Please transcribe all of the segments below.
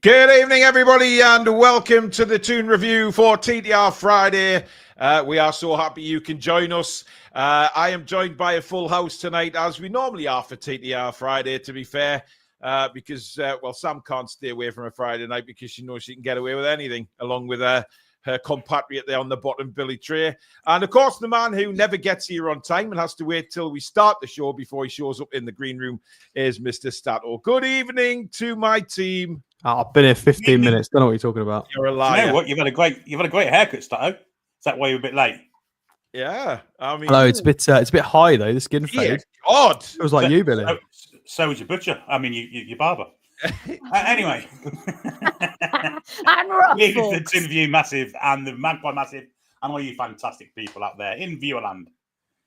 Good evening, everybody, and welcome to the Toon Review for TTR Friday. We are so happy you can join us. I am joined by a full house tonight, as we normally are for TTR Friday, to be fair, because, Sam can't stay away from a Friday night because she knows she can get away with anything, along with her compatriot there on the bottom, Billy Trey. And, of course, the man who never gets here on time and has to wait till we start the show before he shows up in the green room is Mr. Stato. Good evening to my team. I've been here 15 minutes. Don't know what you're talking about. You're a liar. You know what? You've had a great haircut, Stato. Is that why you're a bit late? Yeah, I mean, hello. It's a bit high though. The skin fade. Odd. It was like you, Billy. So is your butcher. I mean, your barber. Anyway, I'm wrong. the Toon Review Massive and the Magpie Massive, and all you fantastic people out there in Viewerland.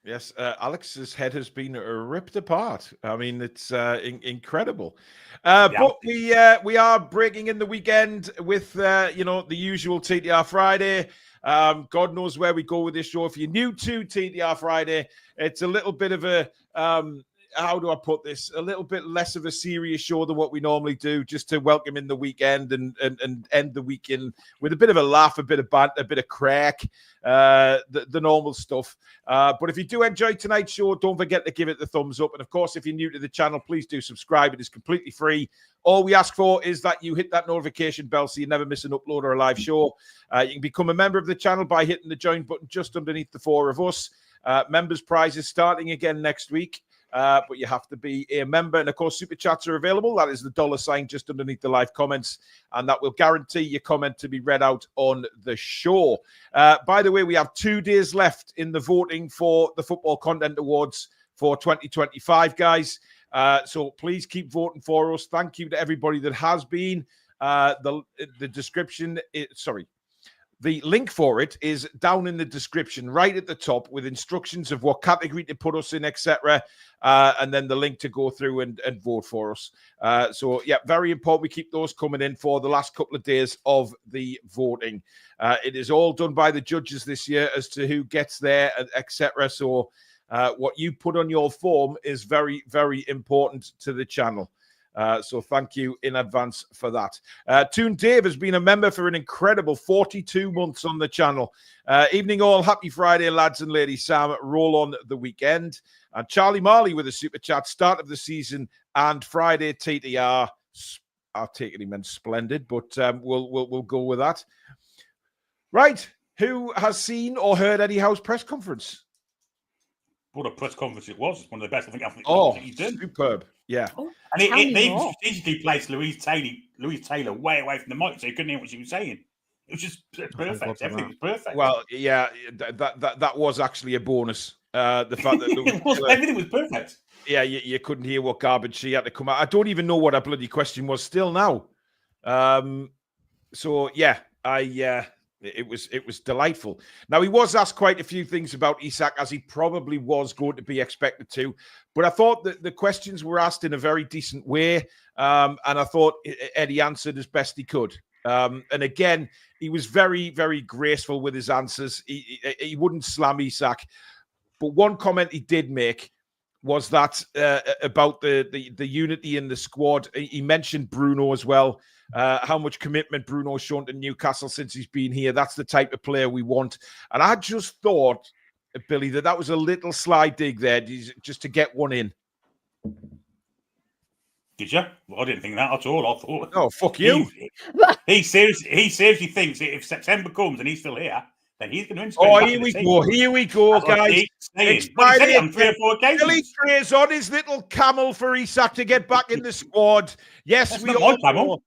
Yes, Alex's head has been ripped apart. I mean, it's incredible. But we are breaking in the weekend with the usual TTR Friday. God knows where we go with this show. If you're new to TTR Friday, it's a little bit of a how do I put this? A little bit less of a serious show than what we normally do, just to welcome in the weekend and end the weekend with a bit of a laugh, a bit of banter, a bit of crack, the normal stuff. But if you do enjoy tonight's show, don't forget to give it the thumbs up. And of course, if you're new to the channel, please do subscribe. It is completely free. All we ask for is that you hit that notification bell so you never miss an upload or a live show. You can become a member of the channel by hitting the join button just underneath the four of us. Members prizes starting again next week. But you have to be a member. And, of course, Super Chats are available. That is the $ just underneath the live comments. And that will guarantee your comment to be read out on the show. By the way, we have 2 days left in the voting for the Football Content Awards for 2025, guys. So please keep voting for us. Thank you to everybody that has been. The description, the link for it is down in the description, right at the top, with instructions of what category to put us in, etc. And then the link to go through and vote for us. So, very important. We keep those coming in for the last couple of days of the voting. It is all done by the judges this year as to who gets there, etc. So what you put on your form is very, very important to the channel. So thank you in advance for that. Toon Dave has been a member for an incredible 42 months on the channel. Evening all. Happy Friday, lads and ladies. Sam, roll on the weekend. And Charlie Marley with a super chat. Start of the season and Friday TTR. I'll take it he meant splendid, but we'll go with that. Right. Who has seen or heard Eddie Howe's press conference? What a press conference it was. It's one of the best I think he's done. Superb. Yeah. And they strategically placed Louise Taylor way away from the mic, so you couldn't hear what she was saying. It was just perfect. Everything was perfect. Well, yeah, that was actually a bonus. The fact that everything was perfect. Yeah, you couldn't hear what garbage she had to come out. I don't even know what her bloody question was still now. So yeah, it was delightful. Now, he was asked quite a few things about Isak, as he probably was going to be expected to. But I thought that the questions were asked in a very decent way. And I thought Eddie answered as best he could. And again, he was very, very graceful with his answers. He wouldn't slam Isak. But one comment he did make was that about the unity in the squad. He mentioned Bruno as well. How much commitment Bruno's shown to Newcastle since he's been here. That's the type of player we want. And I just thought, Billy, that was a little sly dig there, just to get one in. Did you? Well, I didn't think that at all. I thought, oh, fuck you. He seriously thinks that if September comes and he's still here, then he's going to integrate. Oh, here we go, guys. It's Friday on 3 or 4 occasions. Billy Trey's on his little camel for Isak to get back in the squad. Yes, that's not my camel.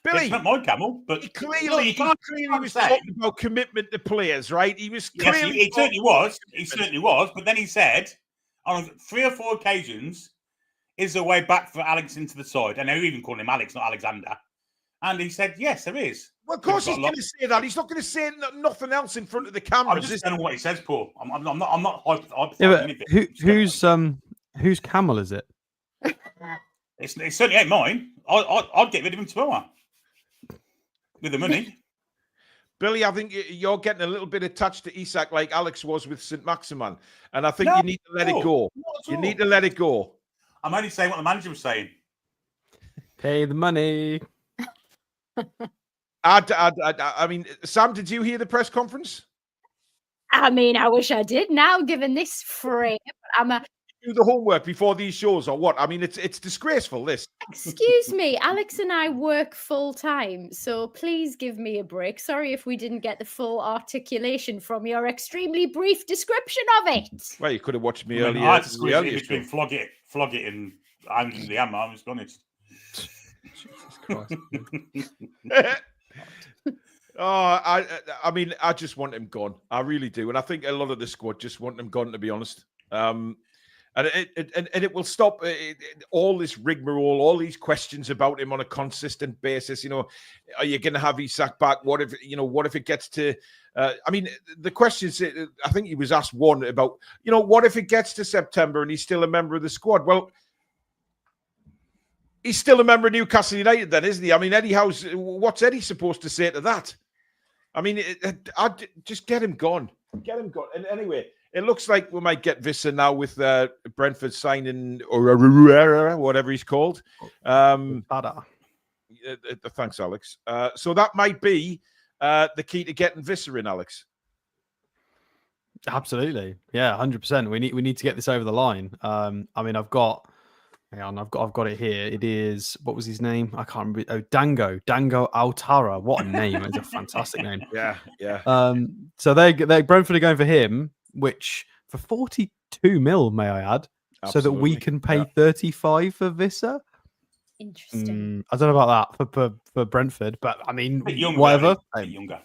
Billy, it's not my camel, but he clearly was talking about commitment to players, right? He was clearly. Yes, he certainly was. He certainly was. But then he said, on 3 or 4 occasions, is there a way back for Alex into the side? And they're even calling him Alex, not Alexander. And he said, yes, there is. Well, of course he's going to say that. He's not going to say nothing else in front of the cameras. I'm just telling what he says, Paul. I'm not. Yeah, but whose camel is it? It certainly ain't mine. I'd get rid of him tomorrow with the money. Billy, I think you're getting a little bit attached to Isak like Alex was with St. Maximin. And I think you need to let it go. You need to let it go. I'm only saying what the manager was saying. Pay the money. I mean, Sam, did you hear the press conference? I mean, I wish I did now, given this frame. I'm a... Do the homework before these shows or what? I mean, it's disgraceful, this. Excuse me, Alex and I work full time, so please give me a break. Sorry if we didn't get the full articulation from your extremely brief description of it. Well, you could have watched me I earlier. I had to squeeze it in between flog it and handing the hammer. I'm just honest. Jesus Christ. I mean, I just want him gone. I really do, and I think a lot of the squad just want him gone. To be honest, and it will stop all this rigmarole, all these questions about him on a consistent basis. You know, are you going to have Isak back? What if What if it gets to? I mean, the questions. I think he was asked one about. What if it gets to September and he's still a member of the squad? Well, he's still a member of Newcastle United, then, isn't he? I mean, Eddie Howe's. What's Eddie supposed to say to that? I mean, I'd just get him gone. Get him gone. And anyway, it looks like we might get Visser now with Brentford signing or whatever he's called. Thanks, Alex. So that might be the key to getting Visser in, Alex. Absolutely, yeah, 100%. We need to get this over the line. I mean, I've got it here. It is, what was his name? I can't remember. Oh, Dango Altara. What a name! It's a fantastic name. Yeah. So they Brentford are going for him, which for 42 mil, may I add, Absolutely. so that we can pay 35 for Visser. Interesting. I don't know about that for Brentford, but I mean, Younger, whatever. Younger.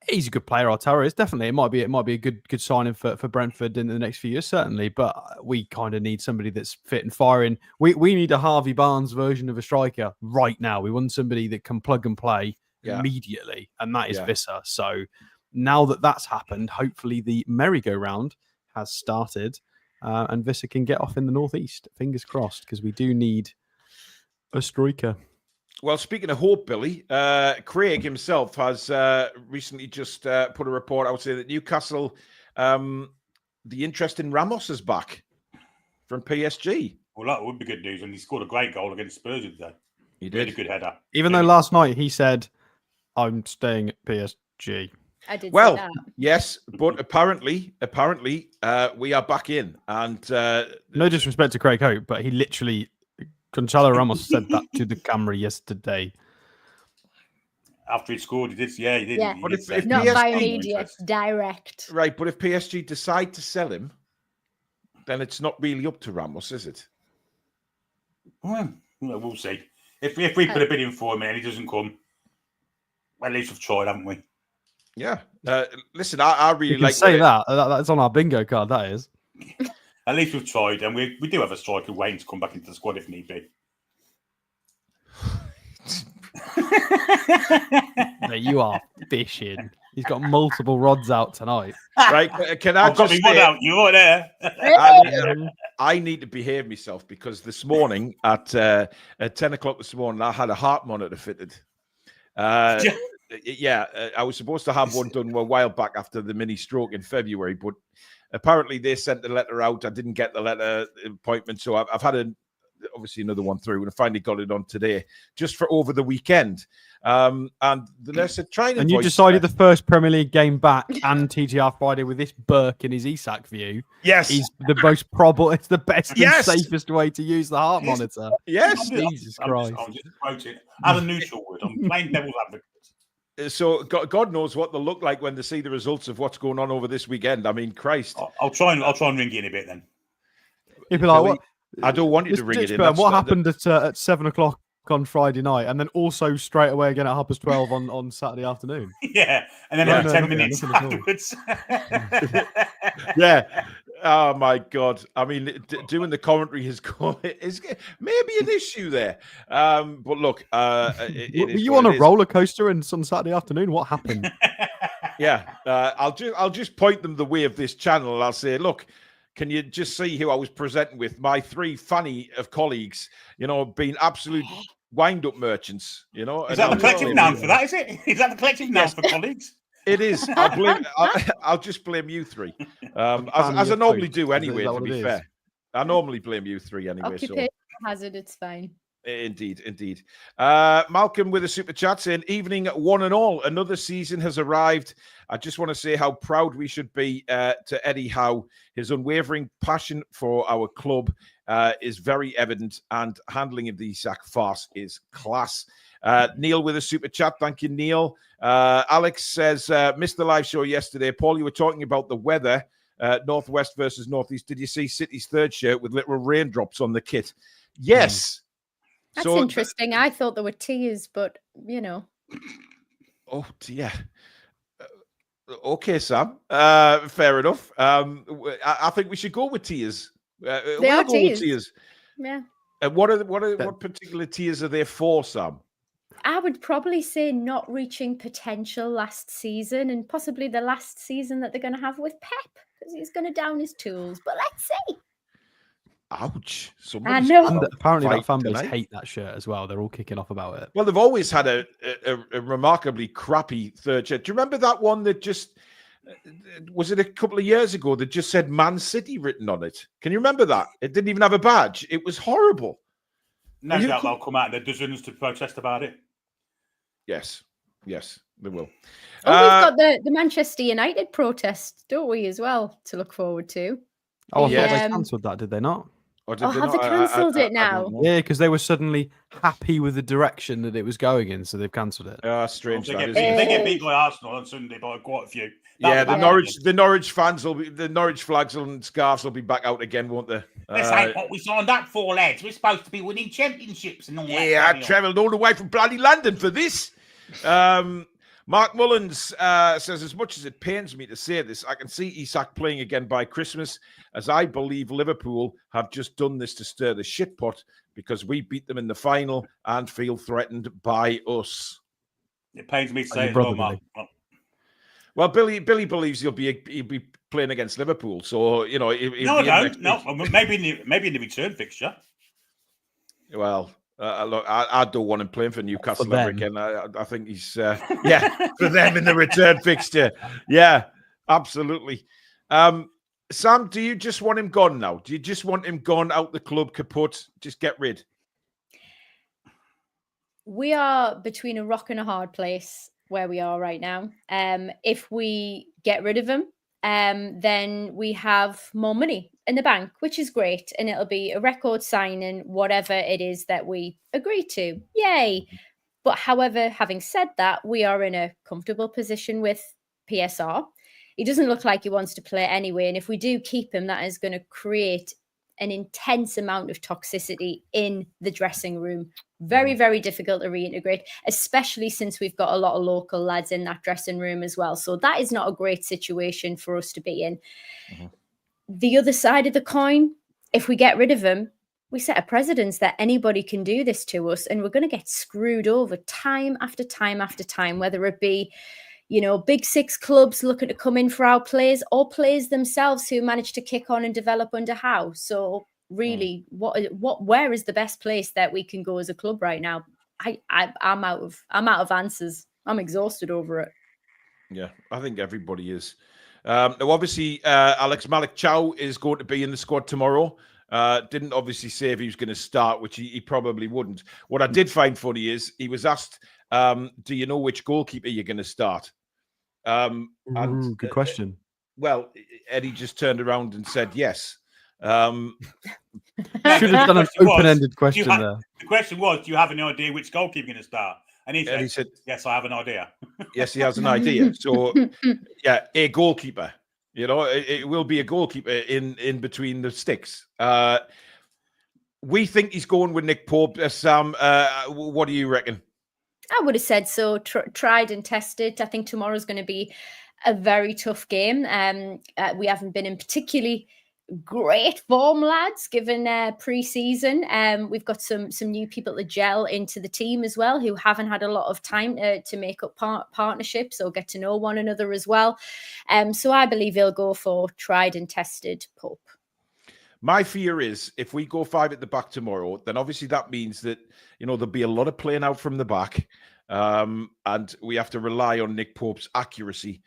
He's a good player, Altara is definitely. It might be a good signing for Brentford in the next few years, certainly. But we kind of need somebody that's fit and firing. We need a Harvey Barnes version of a striker right now. We want somebody that can plug and play immediately, and that is Visser. So now that that's happened, hopefully the merry-go-round has started, and Visser can get off in the northeast. Fingers crossed, because we do need a striker. Well, speaking of hope, Billy, Craig himself has recently just put a report out saying that Newcastle, the interest in Ramos is back from PSG. Well, that would be good news. And he scored a great goal against Spurs today. He did. Really good header. Even though last night he said, "I'm staying at PSG." I did say Well, that. yes, but apparently, we are back in. And no disrespect to Craig Hope, but he literally, Gonzalo Ramos said that to the camera yesterday. After he scored, he did. Yeah, he did. Yeah. He But did if say Not PSG by media, direct. right, but if PSG decide to sell him, then it's not really up to Ramos, is it? Well, we'll see. If we put a bid in for him and he doesn't come, well, at least we've tried, haven't we? Yeah. Listen, I really You can like say that. That's on our bingo card. That is. At least we've tried, and we do have a striker waiting to come back into the squad if need be. Mate, you are fishing. He's got multiple rods out tonight. Right? Can I I've got just me one say, out. You're right there. I need to behave myself because this morning at 10 o'clock this morning, I had a heart monitor fitted. I was supposed to have one done a while back after the mini stroke in February, but apparently they sent the letter out. I didn't get the letter appointment, so I've had obviously another one through, and I finally got it on today, just for over the weekend. And the nurse said, "Try and you decided the first Premier League game back and TTR Friday with this Burke in his Isak view. Yes, is the most probable. It's the best and safest way to use the heart monitor. Yes, Jesus Christ. I'm just quoting as a neutral word. I'm playing devil's advocate. So God knows what they'll look like when they see the results of what's going on over this weekend. I mean, Christ. I'll try and ring you in a bit then. You'd be like, what? I don't want you to ring it in. What happened at 7 o'clock on Friday night, and then also straight away again at 12:30 on Saturday afternoon? Yeah, and then every 10 minutes afterwards. Yeah. Oh my God! I mean, doing the commentary is maybe an issue there. But look, were you on a roller coaster on Saturday afternoon? What happened? Yeah, I'll just point them the way of this channel. I'll say, look, can you just see who I was presenting with? My three funny of colleagues, being absolute wind-up merchants. Is that the collective noun for that? Is it? Is that the collective noun for colleagues? It is. I'll just blame you three, as I normally do anyway. To be fair, I normally blame you three anyway. Occupation hazard. It's fine. Indeed. Malcolm with a super chat saying, evening one and all, another season has arrived. I just want to say how proud we should be to Eddie Howe. His unwavering passion for our club is very evident, and handling of the Isak farce is class. Neil with a super chat. Thank you, Neil. Alex says, missed the live show yesterday. Paul, you were talking about the weather, northwest versus northeast. Did you see City's third shirt with literal raindrops on the kit? Yes. That's interesting. I thought there were tears, but Oh dear. Okay, Sam. Fair enough. I think we should go with tears. They are tears. With tears. Yeah. What particular tiers are there for, Sam? I would probably say not reaching potential last season, and possibly the last season that they're going to have with Pep, because he's going to down his tools. But let's see. Ouch. I know. And apparently that fan base hate that shirt as well. They're all kicking off about it. Well, they've always had a remarkably crappy third shirt. Do you remember that one that just, was it a couple of years ago that just said Man City written on it? Can you remember that? It didn't even have a badge. It was horrible. No doubt they'll come out in their dozens to protest about it. Yes, they will. Oh, we've got the Manchester United protest, don't we, as well, to look forward to? Oh, I thought they cancelled that, did they not? Have they cancelled it now? Yeah, because they were suddenly happy with the direction that it was going in, so they've cancelled it. Strange. They get beat by Arsenal on Sunday by quite a few. The Norwich fans the Norwich flags and scarves will be back out again, won't they? This ain't what we signed up for, lads. We're supposed to be winning championships and all that. Yeah, I travelled all the way from bloody London for this. Mark Mullins says, as much as it pains me to say this, I can see Isak playing again by Christmas, as I believe Liverpool have just done this to stir the shit pot because we beat them in the final and feel threatened by us. It pains me to say as well, Mark. Well, Billy believes he'll be playing against Liverpool, so he'll no. Maybe in the return fixture. Well. Look, I don't want him playing for Newcastle ever again. I think he's, for them in the return fixture. Yeah, absolutely. Sam, do you just want him gone now? Do you just want him gone out the club, kaput? Just get rid? We are between a rock and a hard place where we are right now. If we get rid of him, then we have more money in the bank, which is great, and it'll be a record signing, whatever it is that we agree to. Yay! But however, having said that, we are in a comfortable position with PSR. He doesn't look like he wants to play anyway, and if we do keep him, that is going to create an intense amount of toxicity in the dressing room. Very, very difficult to reintegrate, especially since we've got a lot of local lads in that dressing room as well. So that is not a great situation for us to be in. Mm-hmm. The other side of the coin, if we get rid of him, we set a precedence that anybody can do this to us, and we're going to get screwed over time after time after time, whether it be, big six clubs looking to come in for our players or players themselves who manage to kick on and develop under Howe. So really, where is the best place that we can go as a club right now? I'm out of answers. I'm exhausted over it. Yeah, I think everybody is. Now, obviously, Alex Malik Chow is going to be in the squad tomorrow. Didn't obviously say if he was going to start, which he probably wouldn't. What I did find funny is he was asked, do you know which goalkeeper you're going to start? Good question. Well, Eddie just turned around and said yes. Should have done an open-ended question there. The question was, do you have any idea which goalkeeper you're going to start? And he said, yes, I have an idea. Yes, he has an idea. So, yeah, a goalkeeper. It will be a goalkeeper in between the sticks. We think he's going with Nick Pope. Sam, what do you reckon? I would have said so. Tried and tested. I think tomorrow's going to be a very tough game. We haven't been in particularly great form, lads, given pre-season. We've got some new people to gel into the team as well, who haven't had a lot of time to make up partnerships or get to know one another as well. So I believe he'll go for tried and tested Pope. My fear is if we go 5 at the back tomorrow, then obviously that means that, there'll be a lot of playing out from the back, and we have to rely on Nick Pope's accuracy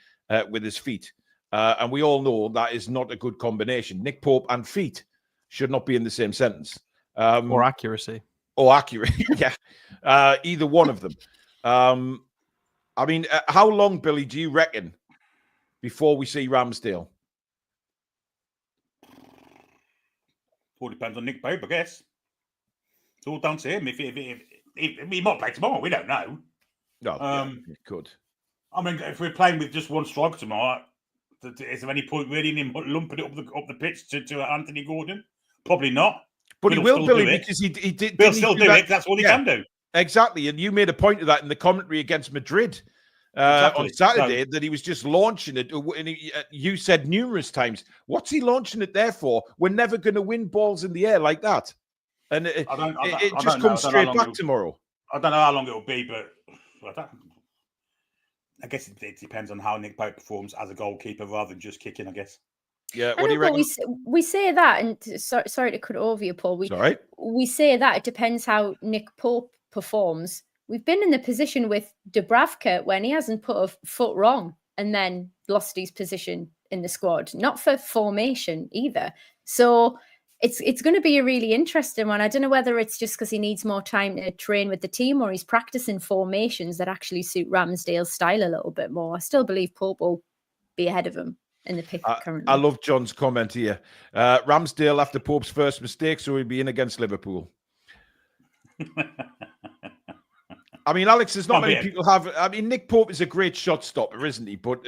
with his feet. And we all know that is not a good combination. Nick Pope and feet should not be in the same sentence. Or accuracy. Oh, accurate. Yeah. Either one of them. I mean, how long, Billy, do you reckon before we see Ramsdale? All depends on Nick Pope, I guess. It's all down to him. If he might play tomorrow, we don't know. No, it could. I mean, if we're playing with just one striker tomorrow, is there any point really in him lumping it up the pitch to Anthony Gordon? Probably not. But he will, Billy, because he did. He'll still do it. That's all he can do. Exactly, and you made a point of that in the commentary against Madrid on Saturday, that he was just launching it. And you said numerous times, "What's he launching it there for? We're never going to win balls in the air like that." And it just comes straight back tomorrow. I don't know how long it will be, but I guess it depends on how Nick Pope performs as a goalkeeper rather than just kicking, I guess. Yeah, what do you reckon? We say that, and sorry to cut over you, Paul. We say that it depends how Nick Pope performs. We've been in the position with Dubravka when he hasn't put a foot wrong and then lost his position in the squad, not for formation either. So it's going to be a really interesting one. I don't know whether it's just because he needs more time to train with the team or he's practicing formations that actually suit Ramsdale's style a little bit more. I still believe Pope will be ahead of him in the pick currently. I love John's comment here. Ramsdale after Pope's first mistake, so he'll be in against Liverpool. I mean, Alex, there's not many people have. I mean, Nick Pope is a great shot stopper, isn't he? But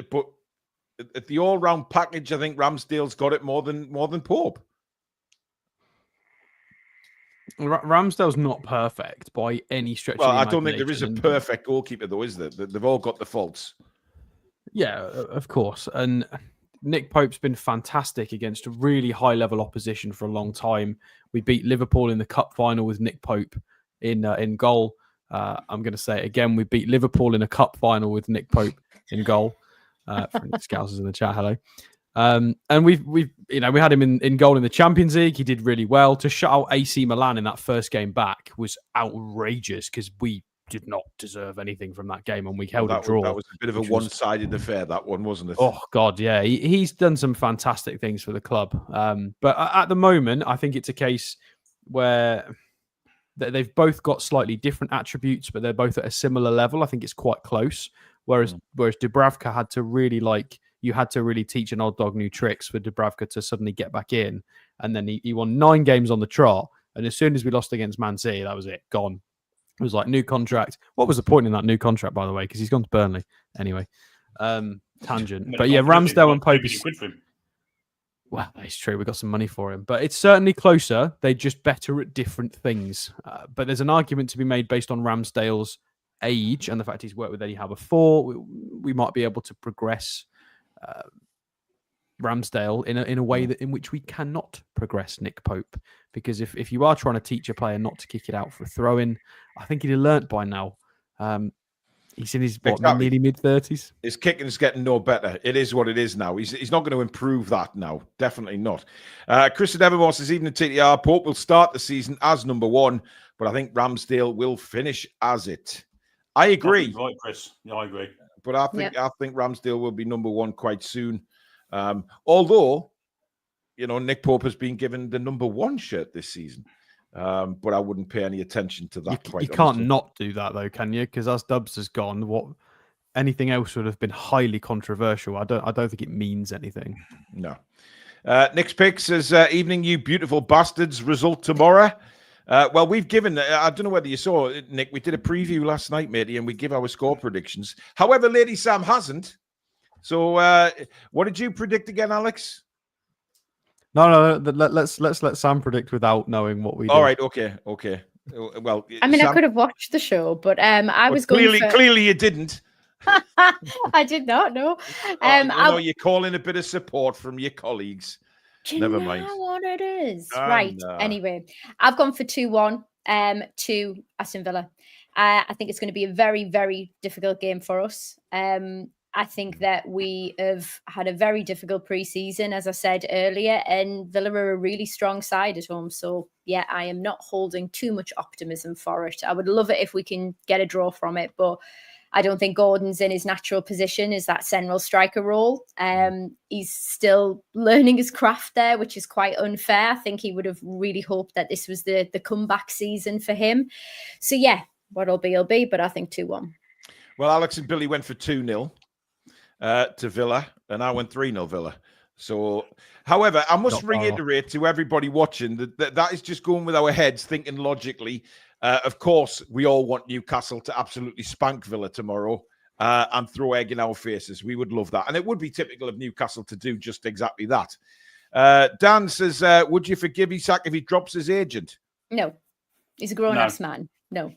at the all-round package, I think Ramsdale's got it more than Pope. Ramsdale's not perfect by any stretch. Well, I don't think there is a perfect goalkeeper, though, is there? They've all got the faults. Yeah, of course. And Nick Pope's been fantastic against really high-level opposition for a long time. We beat Liverpool in the cup final with Nick Pope in goal. I'm going to say it again. We beat Liverpool in a cup final with Nick Pope in goal. For any Scousers in the chat, hello. And we had him in goal in the Champions League. He did really well. To shut out AC Milan in that first game back was outrageous because we did not deserve anything from that game, and we held a draw. That was a bit of a one-sided affair, that one, wasn't it? Oh, God, yeah. He's done some fantastic things for the club. But at the moment, I think it's a case where they've both got slightly different attributes, but they're both at a similar level. I think it's quite close. Whereas Dubravka had to really you had to really teach an old dog new tricks for Dubravka to suddenly get back in. And then he won 9 games on the trot. And as soon as we lost against Man City, that was it. Gone. It was like new contract. What was the point in that new contract, by the way? Because he's gone to Burnley. Anyway, tangent. But yeah, Ramsdale and Pope. Well, it's true. We got some money for him. But it's certainly closer. They're just better at different things. But there's an argument to be made based on Ramsdale's age and the fact he's worked with Eddie Howe before. We might be able to progress Ramsdale in a way that in which we cannot progress Nick Pope, because if you are trying to teach a player not to kick it out for a throw-in, I think he'd have learnt by now. He's in his nearly mid-30s. His kicking is getting no better. It is what it is now. He's not going to improve that now. Definitely not. Chris at Evermore says, even in TTR, Pope will start the season as number 1, but I think Ramsdale will finish as it. I agree. Right, Chris. Yeah, I agree. But I think Ramsdale will be number 1 quite soon. Although, Nick Pope has been given the number 1 shirt this season. But I wouldn't pay any attention to that. You can't not do that, though, can you? Because as Dubs has gone, anything else would have been highly controversial. I don't think it means anything. No. Nick's pick says, evening, you beautiful bastards. Result tomorrow. Well, we've given, I don't know whether you saw it, Nick, we did a preview last night, matey, and we give our score predictions. However, Lady Sam hasn't. So what did you predict again, Alex? No, let's let Sam predict without knowing what we do. All right, okay. Well, I mean, Sam, I could have watched the show, but I was going clearly you didn't. I did not know. You're calling a bit of support from your colleagues. Never mind. What it is. Right. Anyway, I've gone for 2-1 to Aston Villa. I think it's going to be a very, very difficult game for us. I think that we have had a very difficult pre-season, as I said earlier, and Villa are a really strong side at home. So, yeah, I am not holding too much optimism for it. I would love it if we can get a draw from it, but I don't think Gordon's in his natural position as that central striker role. He's still learning his craft there, which is quite unfair. I think he would have really hoped that this was the comeback season for him. So yeah, what'll be, will be, but I think 2-1. Well, Alex and Billy went for 2-0 to Villa, and I went 3-0 Villa. So, however, I must reiterate to everybody watching that is just going with our heads, thinking logically. Of course, we all want Newcastle to absolutely spank Villa tomorrow and throw egg in our faces. We would love that. And it would be typical of Newcastle to do just exactly that. Dan says, would you forgive Isak if he drops his agent? No. He's a grown-ass man. No.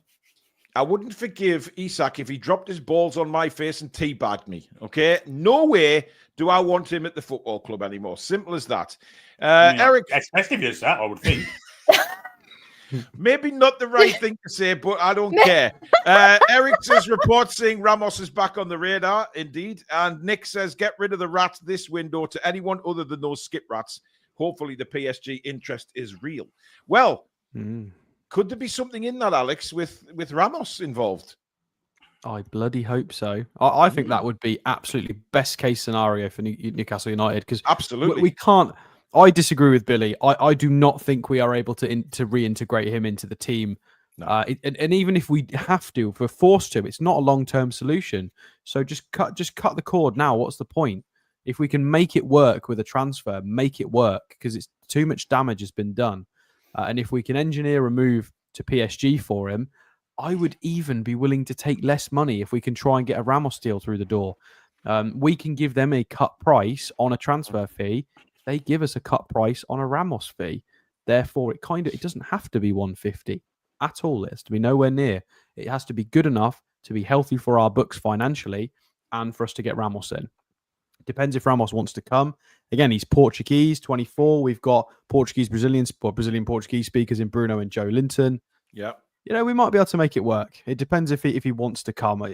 I wouldn't forgive Isak if he dropped his balls on my face and teabagged me. Okay? No way do I want him at the football club anymore. Simple as that. Eric. Especially if it's that, I would think. Maybe not the right thing to say, but I don't care. Eric says, reports saying Ramos is back on the radar. Indeed. And Nick says, get rid of the rats this window to anyone other than those skip rats. Hopefully the PSG interest is real. Well, could there be something in that, Alex, with Ramos involved? I bloody hope so. I think that would be absolutely best case scenario for Newcastle United, because absolutely we can't. I disagree with Billy. I do not think we are able to reintegrate him into the team. No. And even if we have to, if we're forced to, it's not a long-term solution. So just cut the cord now. What's the point? If we can make it work with a transfer, make it work, because it's too much damage has been done. And if we can engineer a move to PSG for him, I would even be willing to take less money if we can try and get a Ramos deal through the door. We can give them a cut price on a transfer fee. They give us a cut price on a Ramos fee. Therefore, it doesn't have to be 150 at all. It has to be nowhere near. It has to be good enough to be healthy for our books financially and for us to get Ramos in. It depends if Ramos wants to come. Again, he's Portuguese, 24. We've got Brazilian-Portuguese speakers in Bruno and Joe Linton. Yeah. We might be able to make it work. It depends if he wants to come.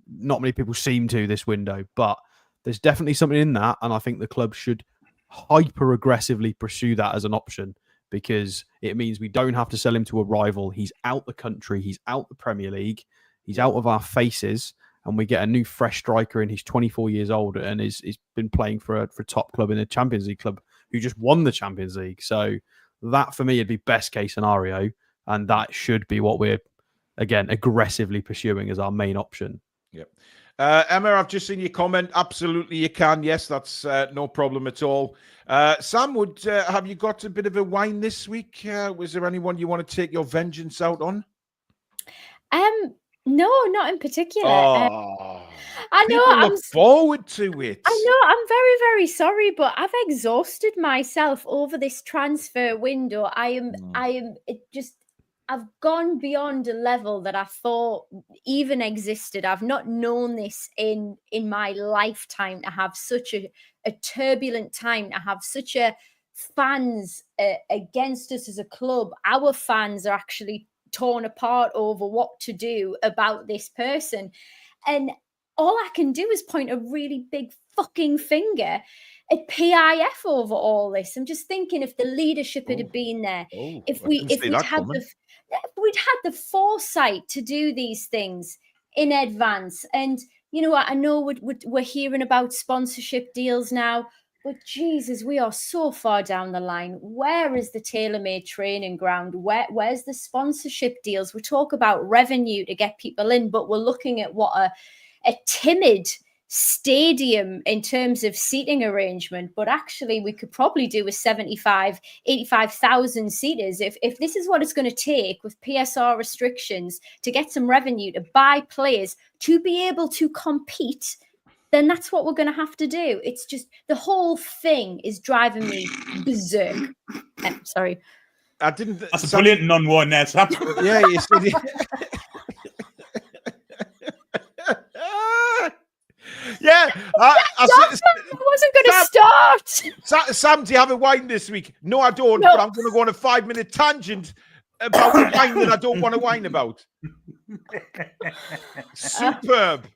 Not many people seem to this window, but there's definitely something in that, and I think the club should hyper-aggressively pursue that as an option, because it means we don't have to sell him to a rival. He's out the country. He's out the Premier League. He's out of our faces. And we get a new fresh striker in. He's 24 years old and he's been playing for a top club in a Champions League club who just won the Champions League. So that, for me, would be best case scenario. And that should be what we're, again, aggressively pursuing as our main option. Yep. Emma, I've just seen your comment. Absolutely, you can. Yes, that's no problem at all. Sam, have you got a bit of a wine this week? Was there anyone you want to take your vengeance out on? No, not in particular. I know. I'm look forward to it. I know. I'm very, very sorry, but I've exhausted myself over this transfer window. I've gone beyond a level that I thought even existed. I've not known this in my lifetime, to have such a turbulent time, to have such a fans against us as a club. Our fans are actually torn apart over what to do about this person. And all I can do is point a really big fucking finger at PIF over all this. I'm just thinking, if the leadership had been there, if we'd had the foresight to do these things in advance. And I know we're hearing about sponsorship deals now, but Jesus, we are so far down the line. Where is the tailor-made training ground? Where's the sponsorship deals? We talk about revenue to get people in, but we're looking at what a timid stadium in terms of seating arrangement. But actually, we could probably do with 85,000 seaters. If this is what it's going to take with PSR restrictions to get some revenue, to buy players, to be able to compete, then that's what we're going to have to do. It's just, the whole thing is driving me berserk. Sorry. That's a brilliant non-one there, Sam. Yeah, you said yeah. I wasn't going to start. Sam, do you have a wine this week? No, I don't, but I'm going to go on a 5-minute tangent about a wine that I don't want to whine about. Superb.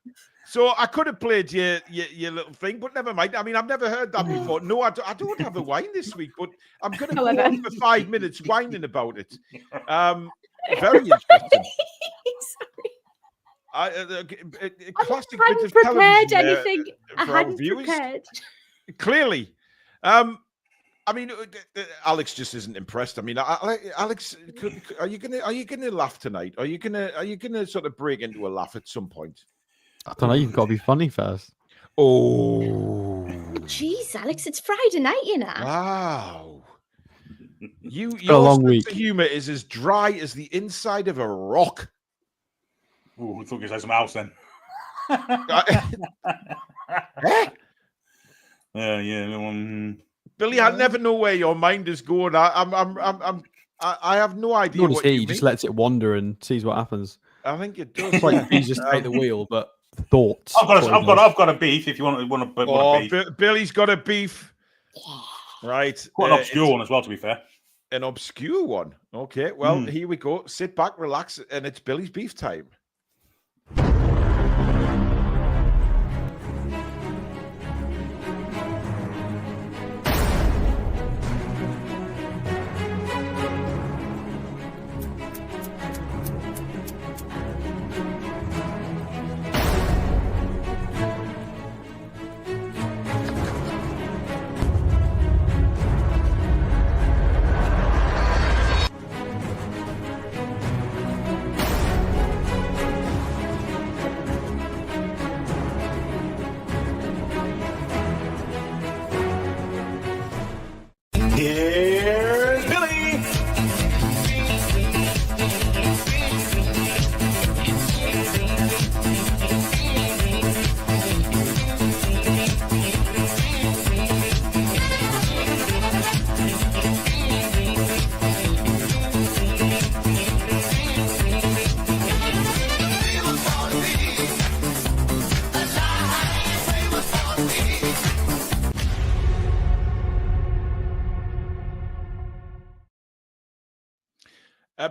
So I could have played your little thing, but never mind. I mean, I've never heard that before. No, I don't have a wine this week, but I'm going to go on for 5 minutes whining about it. Very interesting. Classic I bit of hadn't prepared television anything. I for our hadn't viewers. prepared. Clearly. I mean, Alex just isn't impressed. I mean, Alex, are you gonna laugh tonight? Are you gonna sort of break into a laugh at some point? I don't know. You've got to be funny first. Oh, Jeez, Alex, it's Friday night, you know. wow! Your long sense week. of humor is as dry as the inside of a rock. Oh, I thought you said something else then. Yeah. Billy, I never know where your mind is going. I have no idea Nor does what he. you He just mean. lets it wander and sees what happens. I think it does. It's like you just take the wheel, but thoughts. I've got a beef. If you want a beef, Billy's got a beef. Right, quite an obscure one as well. To be fair, an obscure one. Okay, well, here we go. Sit back, relax, and it's Billy's beef time. Here's Billy.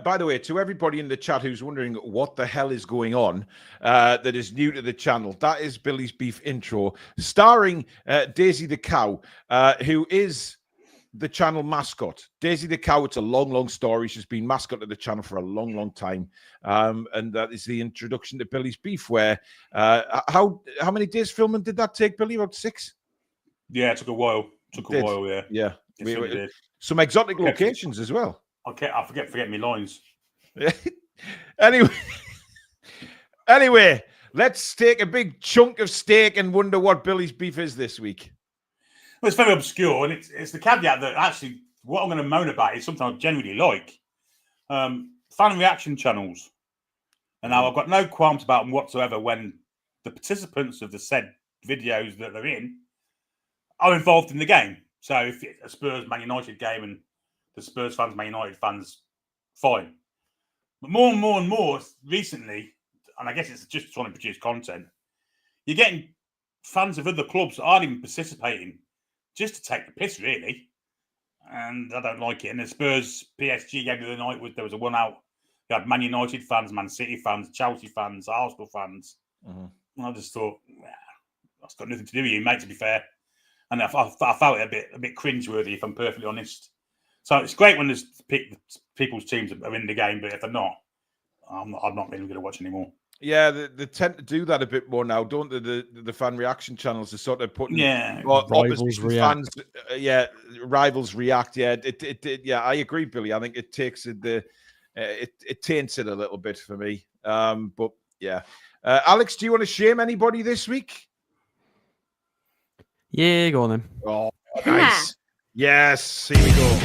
By the way, to everybody in the chat who's wondering what the hell is going on, that is new to the channel, that is Billy's Beef intro, starring Daisy the cow, who is the channel mascot. Daisy the cow, it's a long, long story. She's been mascot of the channel for a long, long time. And that is the introduction to Billy's Beef, where how many days filming did that take, Billy? About 6? Yeah, it took a while. Yeah. Yeah. Some exotic locations as well. Okay, I forget my lines. Anyway, let's take a big chunk of steak and wonder what Billy's Beef is this week. Well, it's very obscure, and it's the caveat that actually what I'm going to moan about is something I genuinely like. Fan reaction channels. And now I've got no qualms about them whatsoever when the participants of the said videos that they're in are involved in the game. So if it's a Spurs Man United game and the Spurs fans, Man United fans, fine. But more and more recently, and I guess it's just trying to produce content, you're getting fans of other clubs that aren't even participating just to take the piss, really. And I don't like it. And the Spurs PSG game the other night, there was a one out. You had Man United fans, Man City fans, Chelsea fans, Arsenal fans. Mm-hmm. And I just thought, that's got nothing to do with you, mate, to be fair. And I felt it a bit cringeworthy, if I'm perfectly honest. So it's great when there's people's teams are in the game, but if they're not, I'm not really going to watch anymore. Yeah, they tend to do that a bit more now, don't they? The fan reaction channels are sort of putting rivals react. Fans, rivals react. Yeah, yeah, I agree, Billy. I think it takes it taints it a little bit for me. But yeah, Alex, do you want to shame anybody this week? Yeah, go on then. Oh, nice. Yes, here we go.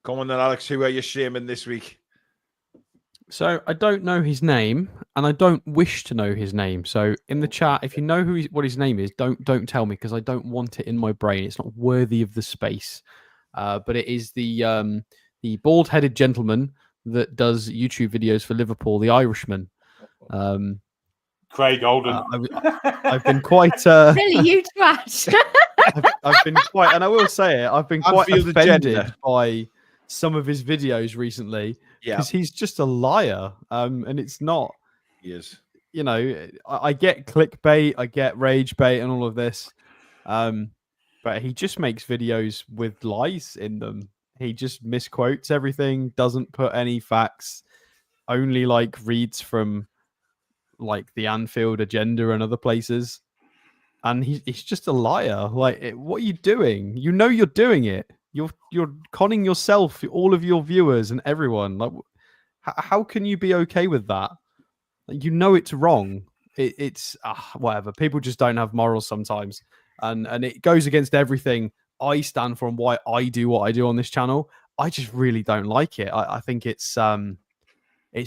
Come on then, Alex. Who are you shaming this week? So I don't know his name, and I don't wish to know his name. So in the chat, if you know what his name is, don't tell me, because I don't want it in my brain. It's not worthy of the space. But it is the bald-headed gentleman that does YouTube videos for Liverpool, the Irishman. Craig Golden. I've been quite. Really, you trash. I've been quite, and I will say it. I've been quite offended by some of his videos recently, because he's just a liar, and it's not. He is. you know, I get clickbait, I get rage bait, and all of this, but he just makes videos with lies in them. He just misquotes everything, doesn't put any facts, only like reads from like the Anfield Agenda and other places, and he's just a liar. Like, what are you doing? You know you're doing it. You're conning yourself, all of your viewers, and everyone. Like, how can you be okay with that? Like, you know it's wrong. It's whatever. People just don't have morals sometimes, and it goes against everything I stand for and why I do what I do on this channel. I just really don't like it. I think it's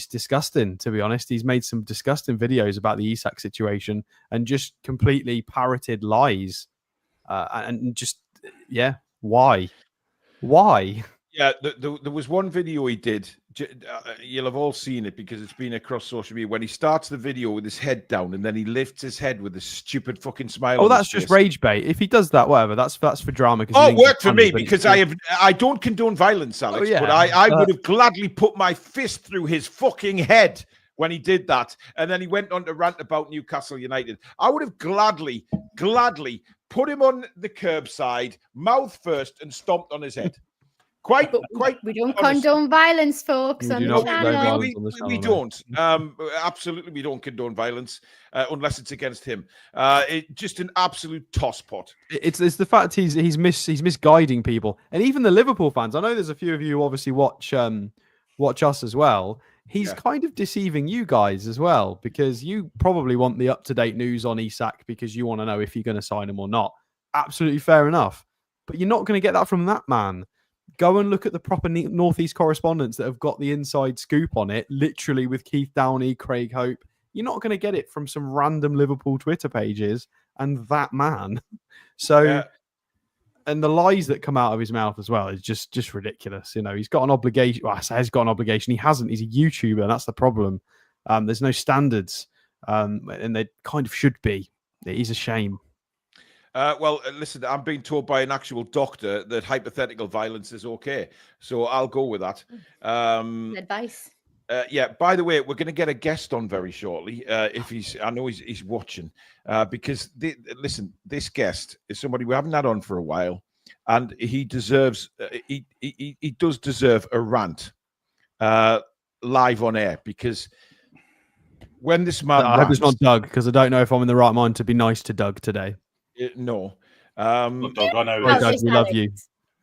disgusting, to be honest. He's made some disgusting videos about the Isak situation and just completely parroted lies. And just, yeah, why? Yeah, there was one video he did. You'll have all seen it because it's been across social media. When he starts the video with his head down and then he lifts his head with a stupid fucking smile. Oh, that's just rage bait. If he does that, whatever, that's for drama. Oh, it worked for me because I don't condone violence, Alex. Oh, yeah. But I would have gladly put my fist through his fucking head when he did that. And then he went on to rant about Newcastle United. I would have gladly put him on the curbside, mouth first, and stomped on his head. Quite. We don't condone violence, folks. On the channel. We don't. Absolutely, we don't condone violence unless it's against him. Just an absolute tosspot. It's the fact he's misguiding people, and even the Liverpool fans. I know there's a few of you who obviously watch us as well. He's kind of deceiving you guys as well, because you probably want the up-to-date news on Isak because you want to know if you're going to sign him or not. Absolutely fair enough, but you're not going to get that from that man. Go and look at the proper Northeast correspondents that have got the inside scoop on it, literally with Keith Downey, Craig Hope. You're not going to get it from some random Liverpool Twitter pages and that man. So, and the lies that come out of his mouth as well is just ridiculous. You know, he's got an obligation. Well, I say he's got an obligation. He hasn't. He's a YouTuber, and that's the problem. There's no standards, and they kind of should be. It is a shame. Well, listen, I'm being told by an actual doctor that hypothetical violence is okay. So I'll go with that. Advice. Yeah, by the way, we're going to get a guest on very shortly. I know he's watching, because listen, this guest is somebody we haven't had on for a while, and he deserves, he does deserve a rant live on air, because when this man, I hope it's not Doug, because I don't know if I'm in the right mind to be nice to Doug today. No. Look, Doug, I know Doug, we love you.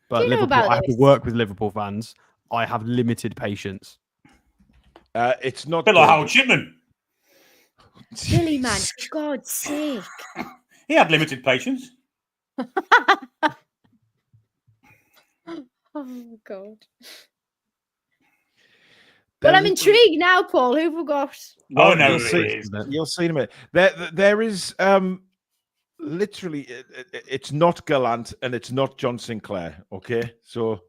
But Liverpool, I have to this? work with Liverpool fans. I have limited patience. It's not a bit like Howard Shipman. Silly man, for God's sake. He had limited patience. Oh, God. Well, I'm intrigued now, Paul. Who have we got? Oh, no, you'll see in a minute. There is literally, it's not Gallant and it's not John Sinclair. Okay, so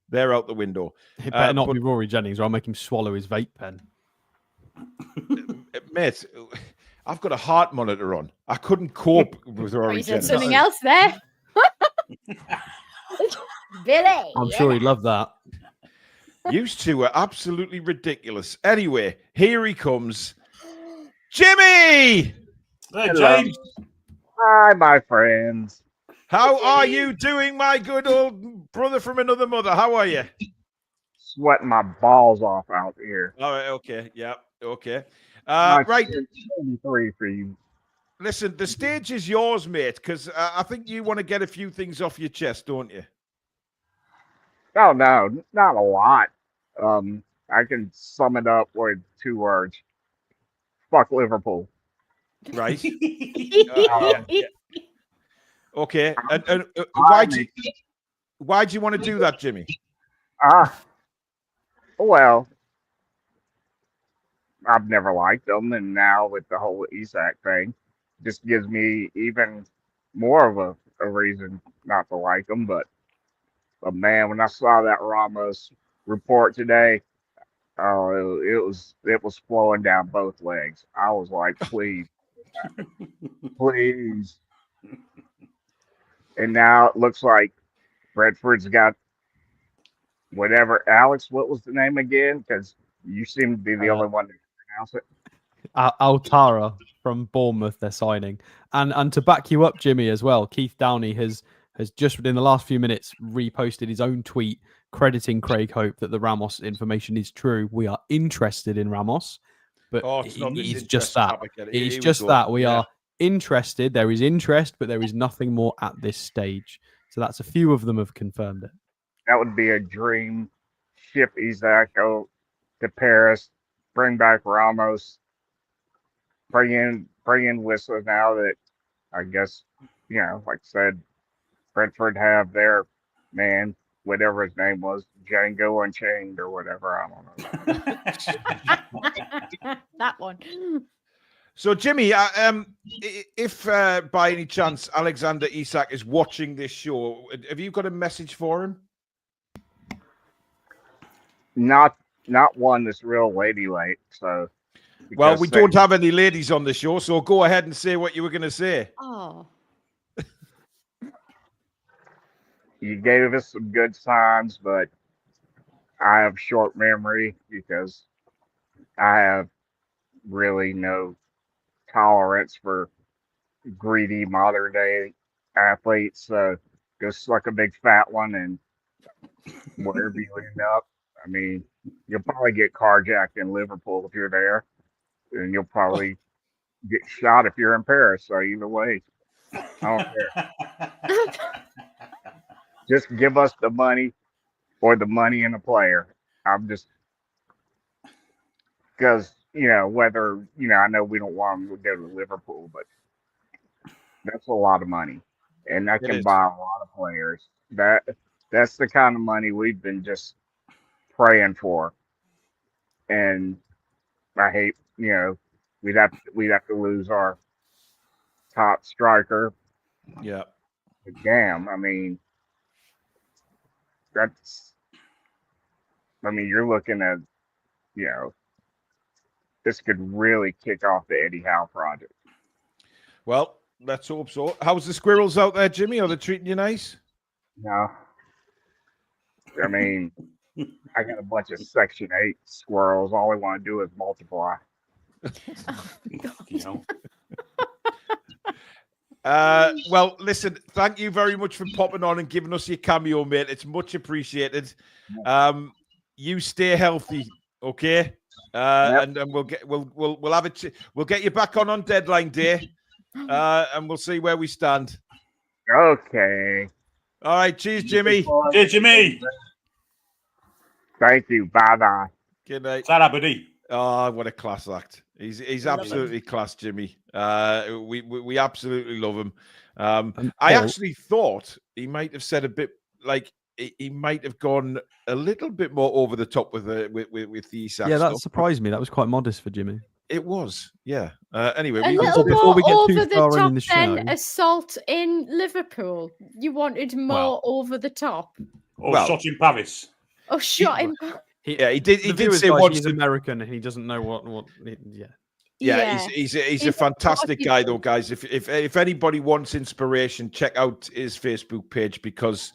they're out the window. It better not be Rory Jennings, or I'll make him swallow his vape pen. Mate, I've got a heart monitor on. I couldn't cope with Rory Jennings. Something else there. Billy. I'm sure he'd love that. Used to were absolutely ridiculous. Anyway, here he comes. Jimmy! Hey, James. Hi, my friends. How are you doing, my good old brother from another mother? How are you? Sweating my balls off out here. All right, okay. Yeah, okay. Right. 23 for you. Listen, the stage is yours, mate, because I think you want to get a few things off your chest, don't you? Oh, no, not a lot. I can sum it up with 2 words. Fuck Liverpool. Right. Yeah. Okay. And why do you want to do that, Jimmy? Well, I've never liked them, and now with the whole Isak thing, just gives me even more of a reason not to like them. But man, when I saw that Ramos report today, oh, it was flowing down both legs. I was like, please, please. And now it looks like Brentford's got whatever. Alex, what was the name again? Because you seem to be the only one to pronounce it. Altara from Bournemouth. They're signing, and to back you up, Jimmy, as well. Keith Downey has just within the last few minutes reposted his own tweet crediting Craig Hope that the Ramos information is true. We are interested in Ramos, but it's just that. It's just that we are interested. There is interest, but there is nothing more at this stage. So that's a few of them have confirmed it. That would be a dream. Ship Isak out to Paris, bring back Ramos, bring in Whistler now that I guess, like I said, Brentford have their man, whatever his name was, Django Unchained or whatever. I don't know. That one. So, Jimmy, if by any chance Alexander Isak is watching this show, have you got a message for him? Not one that's real ladylike. So, well, we don't have any ladies on the show, so go ahead and say what you were going to say. Oh. You gave us some good signs, but I have short memory because I have really no tolerance for greedy modern day athletes. So go suck a big fat one and wherever you end up. I mean, you'll probably get carjacked in Liverpool if you're there, and you'll probably get shot if you're in Paris. So either way, I don't care. Just give us the money or the money and a player. I'm just because whether I know we don't want them to go to Liverpool, but that's a lot of money, and that can buy a lot of players. That's the kind of money we've been just praying for, and I hate we'd have to lose our top striker. Yeah, but damn, I mean. You're looking at, this could really kick off the Eddie Howe project. Well, let's hope so. How's the squirrels out there, Jimmy? Are they treating you nice? No. I mean, I got a bunch of Section 8 squirrels. All I want to do is multiply. Well, listen, thank you very much for popping on and giving us your cameo, mate. It's much appreciated. You stay healthy, okay? And we'll get we'll get you back on deadline day, and we'll see where we stand. Okay. All right. Cheers, Jimmy. Cheers, Jimmy. Thank you. Bye bye. Good night. Sarabadi. Oh, what a class act. He's absolutely class, Jimmy. We absolutely love him. I actually thought he might have said a bit like he might have gone a little bit more over the top with the Isak. Yeah, that stuff. Surprised me. That was quite modest for Jimmy. It was, yeah. Anyway, before we get too far in the show, then assault in Liverpool. You wanted more over the top. Or shot in Paris. Oh, shot in. He did. He did say once he's American and he doesn't know what. Yeah, he's a fantastic guy, though, guys. If anybody wants inspiration, check out his Facebook page because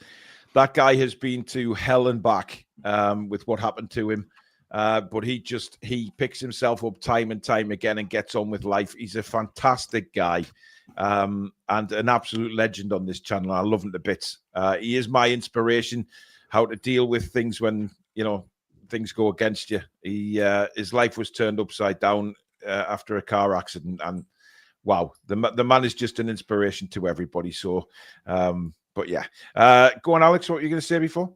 that guy has been to hell and back with what happened to him. But he picks himself up time and time again and gets on with life. He's a fantastic guy and an absolute legend on this channel. I love him to bits. He is my inspiration, how to deal with things when things go against you. His life was turned upside down after a car accident, and wow, the man is just an inspiration to everybody. So, but yeah, go on, Alex. What were you going to say before?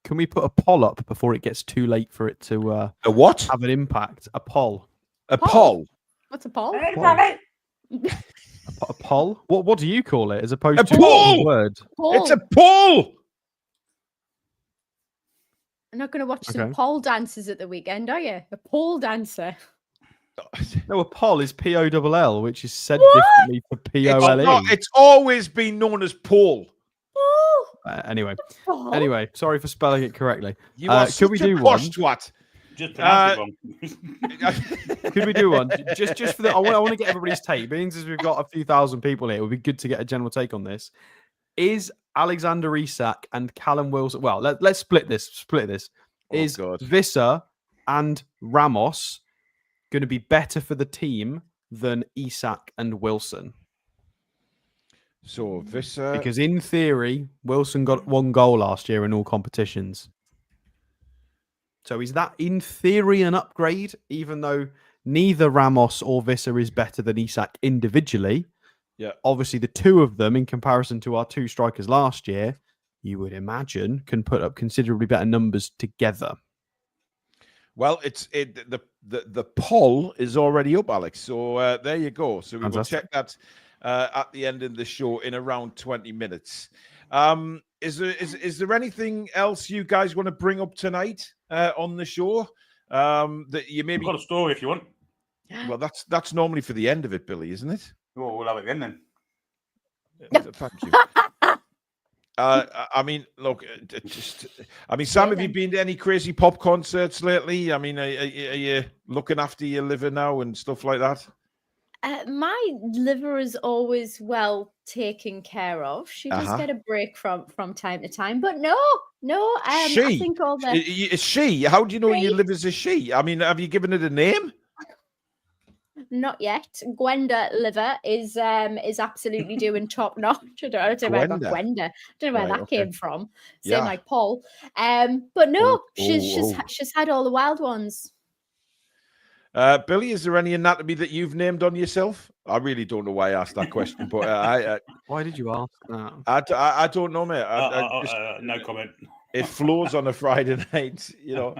Can we put a poll up before it gets too late for it to a what have an impact? A poll. A poll. What's a poll? A poll. What do you call it as opposed to poll? A word? Poll. It's a poll. I'm not going to watch some pole dances at the weekend, are you? A pole dancer. No, a poll is P-O-L-L, which is said differently for P-O-L-E. It's always been known as Paul. Anyway, sorry for spelling it correctly. You are could we do one? Just pronounce it wrong. Could we do one? Just for the, I want to get everybody's take. Being as we've got a few thousand people here, it would be good to get a general take on this. Is Alexander Isak and Callum Wilson? Well, let's split this. Is Visser and Ramos going to be better for the team than Isak and Wilson? So this Because in theory, Wilson got 1 goal last year in all competitions. So is that in theory an upgrade, even though neither Ramos or Visser is better than Isak individually? Yeah. Obviously, the two of them, in comparison to our 2 strikers last year, you would imagine can put up considerably better numbers together. Well, the poll is already up, Alex. So there you go. So we will check that at the end of the show in around 20 minutes. Is there anything else you guys want to bring up tonight on the show that you maybe I've got a story if you want? Well, that's normally for the end of it, Billy, isn't it? Well, we'll have it again then. Thank you. I mean, look, Sam, have you been to any crazy pop concerts lately? I mean, are you looking after your liver now and stuff like that? My liver is always well taken care of. She does get a break from time to time, but no. I think all the is she? How do you know your liver's a she? I mean, have you given it a name? Not yet. Gwenda liver is absolutely doing top notch. I don't know where I got Gwenda. I don't know where that came from. Same like Paul. But no, she's had all the wild ones. Billy, is there any anatomy that you've named on yourself? I really don't know why I asked that question, but why did you ask that? I don't know, mate. No comment. It flows on a Friday night, you know.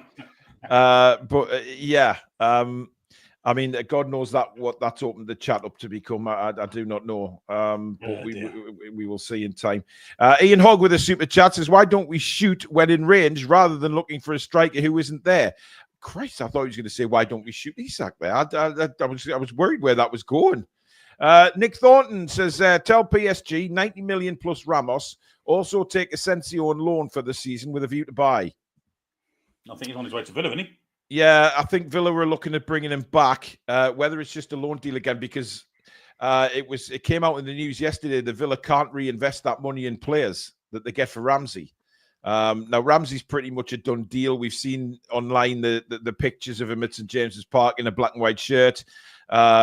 But yeah. I mean, God knows what that's opened the chat up to become. I do not know. But we will see in time. Ian Hogg with a super chat says, why don't we shoot when in range rather than looking for a striker who isn't there? Christ, I thought he was going to say, why don't we shoot Isak there? I was worried where that was going. Nick Thornton says, tell PSG 90 million plus Ramos. Also take Asensio on loan for the season with a view to buy. I think he's on his way to Villa, isn't he? Yeah, I think Villa were looking at bringing him back, whether it's just a loan deal again, because it came out in the news yesterday that Villa can't reinvest that money in players that they get for Ramsey. Now, Ramsey's pretty much a done deal. We've seen online the pictures of him at St. James's Park in a black and white shirt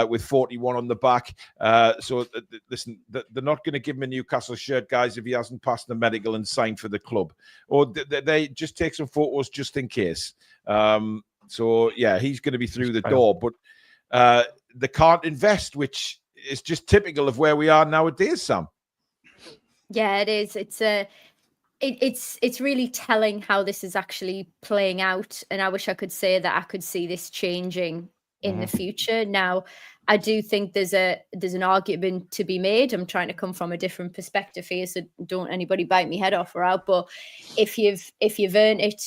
with 41 on the back. So listen, they're not going to give him a Newcastle shirt, guys, if he hasn't passed the medical and signed for the club. Or they just take some photos just in case. So, yeah, he's going to be through the door. But they can't invest, which is just typical of where we are nowadays, Sam. Yeah, it is. It's really telling how this is actually playing out. And I wish I could say that I could see this changing in the future. Now, I do think there's an argument to be made. I'm trying to come from a different perspective here, so don't anybody bite me head off or out. But if you've earned it,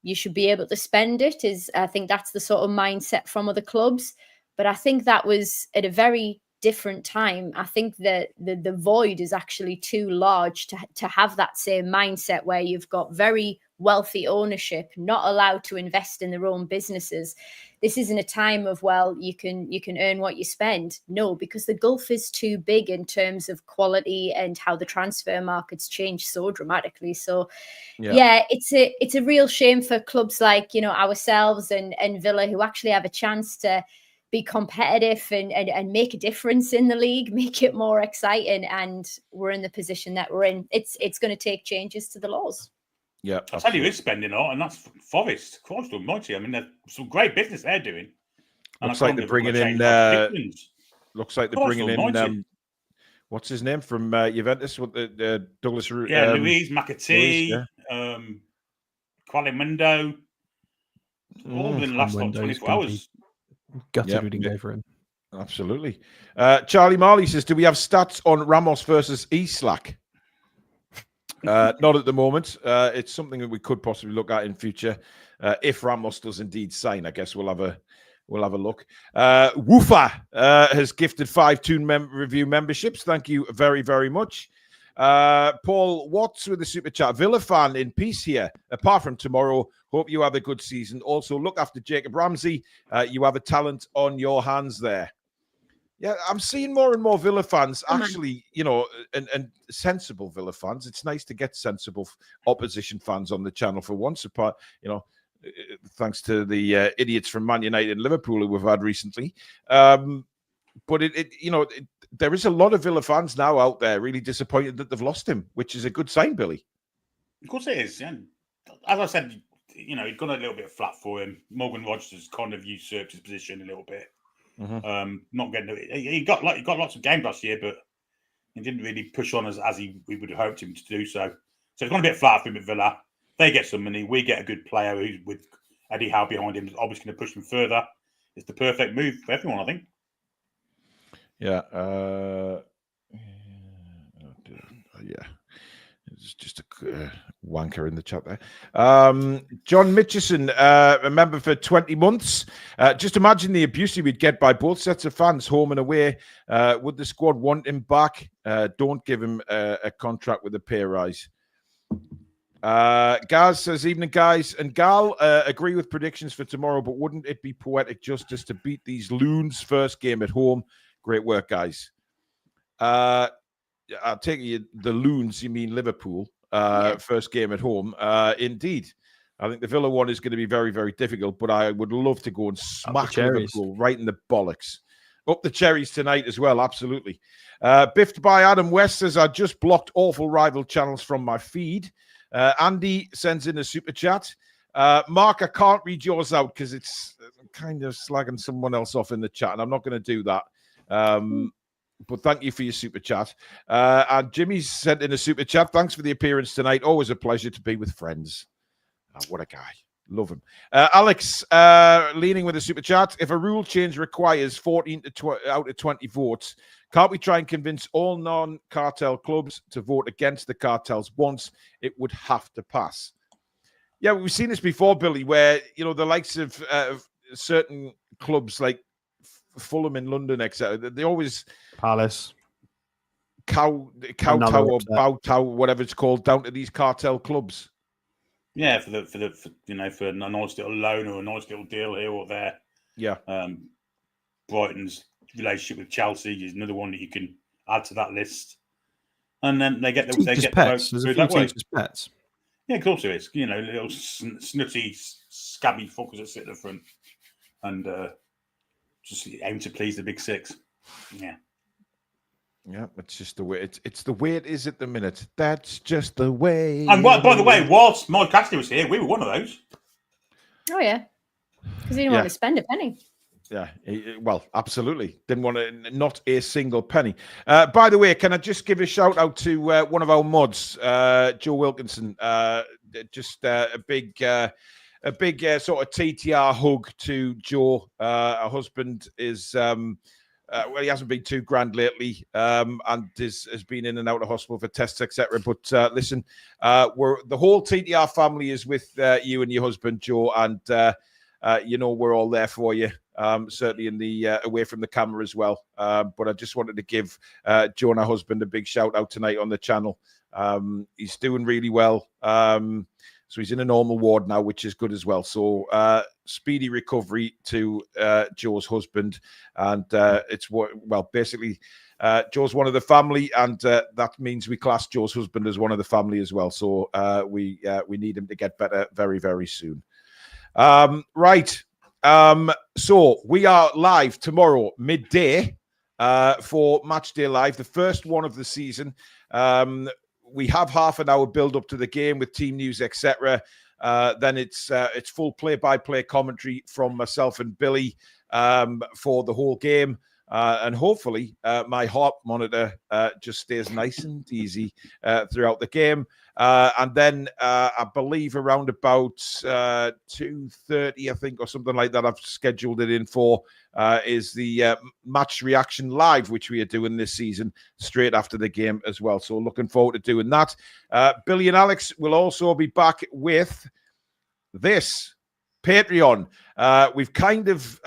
you should be able to spend it. I think that's the sort of mindset from other clubs. But I think that was at a very different time. I think that the void is actually too large to have that same mindset where you've got very wealthy ownership not allowed to invest in their own businesses. This isn't a time of, well, you can earn what you spend. No, because the gulf is too big in terms of quality and how the transfer markets change so dramatically. So yeah, it's a real shame for clubs like, ourselves and Villa, who actually have a chance to be competitive and make a difference in the league, make it more exciting, and we're in the position that we're in. It's going to take changes to the laws. Yeah, I'll tell you who's spending a lot, and that's Forest. Christ almighty. I mean, there's some great business they're doing. And looks like they're bringing in. Looks like they're bringing in. What's his name from Juventus? What the Douglas? Luis McAtee, Qualimundo. All within the last 24 hours. Gutted we didn't go for him. Absolutely. Charlie Marley says, do we have stats on Ramos versus Isak? Not at the moment. It's something that we could possibly look at in future. If Ramos does indeed sign, I guess we'll have a look. Woofa has gifted 5 Toon Review memberships. Thank you very, very much. Paul Watts with the super chat. Villa fan in peace here. Apart from tomorrow, hope you have a good season. Also, look after Jacob Ramsey. You have a talent on your hands there. Yeah, I'm seeing more and more Villa fans actually, and sensible Villa fans. It's nice to get sensible opposition fans on the channel for once. Apart, thanks to the idiots from Man United and Liverpool who we've had recently. But there is a lot of Villa fans now out there really disappointed that they've lost him, which is a good sign, Billy. Of course it is. And as I said, he'd gone a little bit flat for him. Morgan Rogers has kind of usurped his position a little bit. Mm-hmm. Not getting he got lots of games last year, but he didn't really push on as we would have hoped him to do so. So it's gone a bit flat for him at Villa. They get some money. We get a good player who's with Eddie Howe behind him, is obviously going to push them further. It's the perfect move for everyone, I think. Yeah. Yeah. It's just a wanker in the chat there. John Mitchison, a member for 20 months. Just imagine the abuse he would get by both sets of fans, home and away. Would the squad want him back? Don't give him a contract with a pay rise. Gaz says, evening, guys. And Gal, agree with predictions for tomorrow, but wouldn't it be poetic justice to beat these loons first game at home? Great work, guys. I'll take you the loons, you mean Liverpool, first game at home. Indeed. I think the Villa one is going to be very, very difficult, but I would love to go and smack Liverpool right in the bollocks. Up the cherries tonight as well, absolutely. Biffed by Adam West says, I just blocked awful rival channels from my feed. Andy sends in a super chat. Mark, I can't read yours out because it's kind of slagging someone else off in the chat, and I'm not going to do that. But thank you for your super chat. And Jimmy's sent in a super chat. Thanks for the appearance tonight. Always a pleasure to be with friends. What a guy. Love him. Alex, leaning with a super chat. If a rule change requires 14 out of 20 votes, can't we try and convince all non-cartel clubs to vote against the cartels once? It would have to pass. Yeah, we've seen this before, Billy, where, the likes of certain clubs like Fulham in London, etc. They always Palace, kowtow or bow-tow, whatever it's called, down to these cartel clubs. Yeah, for a nice little loan or a nice little deal here or there. Yeah. Brighton's relationship with Chelsea is another one that you can add to that list, and then they get the pets. There's a few teachers' pets. Yeah, of course there is. Little snooty, scabby fuckers that sit at the front and just aim to please the big six. Yeah. Yeah, it's just the way it's the way it is at the minute. That's just the way. And by the way, whilst Mike Cassidy was here, we were one of those. Oh yeah, because he didn't want to spend a penny. Yeah, well, absolutely. Didn't want to, not a single penny. By the way, can I just give a shout out to one of our mods, Joe Wilkinson? Just a big sort of TTR hug to Joe. Her husband is. Well, he hasn't been too grand lately, and has been in and out of hospital for tests, etc. But listen, the whole TTR family is with you and your husband, Joe, and we're all there for you. Certainly in the away from the camera as well. But I just wanted to give Joe and her husband a big shout out tonight on the channel. He's doing really well. So he's in a normal ward now, which is good as well. So speedy recovery to Joe's husband. And basically, Joe's one of the family, and that means we class Joe's husband as one of the family as well. So we need him to get better very, very soon. Right. So we are live tomorrow, midday, for Match Day Live, the first one of the season. We have half an hour build up to the game with team news, etc. Then it's full play-by-play commentary from myself and Billy for the whole game. And hopefully my heart monitor just stays nice and easy throughout the game. And then I believe around about 2:30, I think, or something like that, I've scheduled it in for, is the match reaction live, which we are doing this season straight after the game as well. So looking forward to doing that. Billy and Alex will also be back with this Patreon. We've kind of...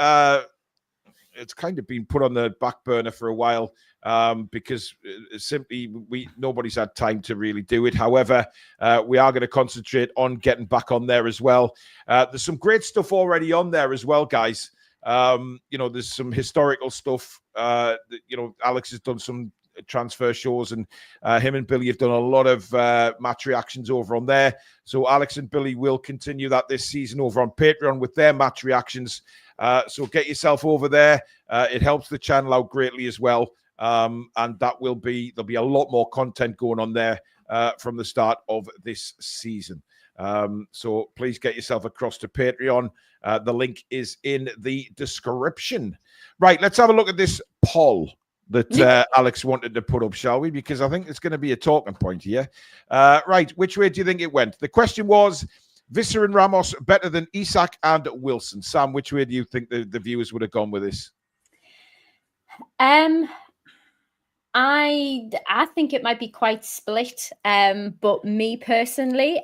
it's kind of been put on the back burner for a while because simply nobody's had time to really do it. However, we are going to concentrate on getting back on there as well. There's some great stuff already on there as well, guys. There's some historical stuff. Alex has done some transfer shows, and him and Billy have done a lot of match reactions over on there. So Alex and Billy will continue that this season over on Patreon with their match reactions. So get yourself over there. It helps the channel out greatly as well. And there'll be a lot more content going on there from the start of this season. So please get yourself across to Patreon. The link is in the description. Right, let's have a look at this poll that Alex wanted to put up, shall we? Because I think it's going to be a talking point here. Right, which way do you think it went? The question was, Visser and Ramos better than Isak and Wilson. Sam, which way do you think the viewers would have gone with this? I think it might be quite split. But me personally,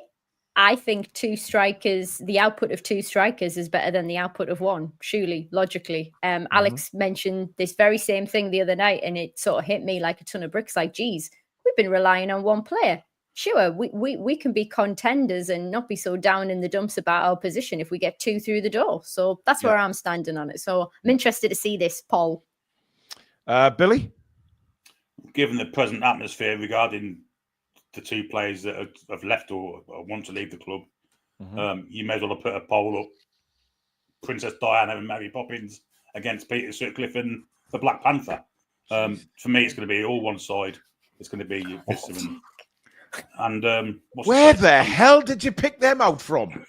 I think the output of two strikers is better than the output of one, surely, logically. Alex mentioned this very same thing the other night, and it sort of hit me like a ton of bricks. Like, geez, we've been relying on one player. Sure, we can be contenders and not be so down in the dumps about our position if we get two through the door. So that's where I'm standing on it. So I'm interested to see this poll. Billy? Given the present atmosphere regarding the two players that have left or want to leave the club, you may as well have put a poll up. Princess Diana and Mary Poppins against Peter Sutcliffe and the Black Panther. For me, it's going to be all one side. It's going to be Visser and where the hell did you pick them out from?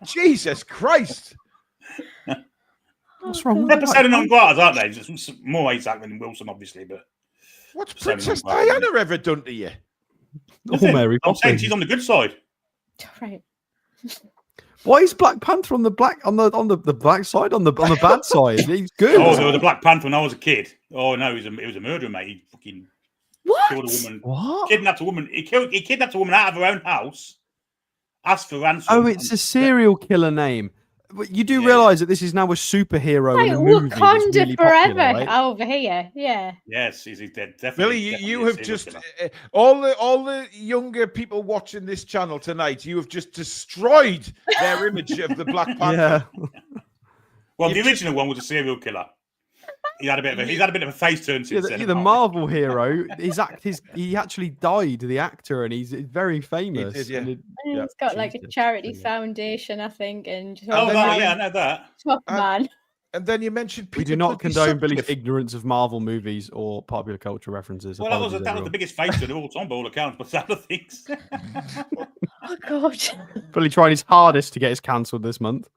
Jesus Christ! What's wrong? They're persona non gratas, aren't they? Just more Isak than Wilson, obviously. But what's Princess Diana ever done to you? Oh, Mary I'm saying Poppins. she's on the good side. Right. Why is Black Panther on the black side, on the bad side? He's good. Oh, there was a Black Panther when I was a kid. Oh no, he was a murderer, mate. He fucking killed a woman. What? Kidnapped a woman. He kidnapped a woman out of her own house. Asked for ransom. Oh, it's a serial killer name. But you do realise that this is now a superhero Like in a movie that's Wakanda really forever popular, right? over here. Yeah. Yes, he's definitely. Billy, you have just all the younger people watching this channel tonight. You have just destroyed their image of the Black Panther. Yeah. Well, the original one was a serial killer. He's had a bit of a face turn since then. The Marvel hero, he actually died, the actor, and he's very famous. He did, He's got like a charity foundation, I think. And I know that. Top man. And then you mentioned we do not condone Billy's ignorance of Marvel movies or popular culture references. Well, that was the biggest face turn of all time, by all accounts, but other things. Oh God. Billy trying his hardest to get us cancelled this month.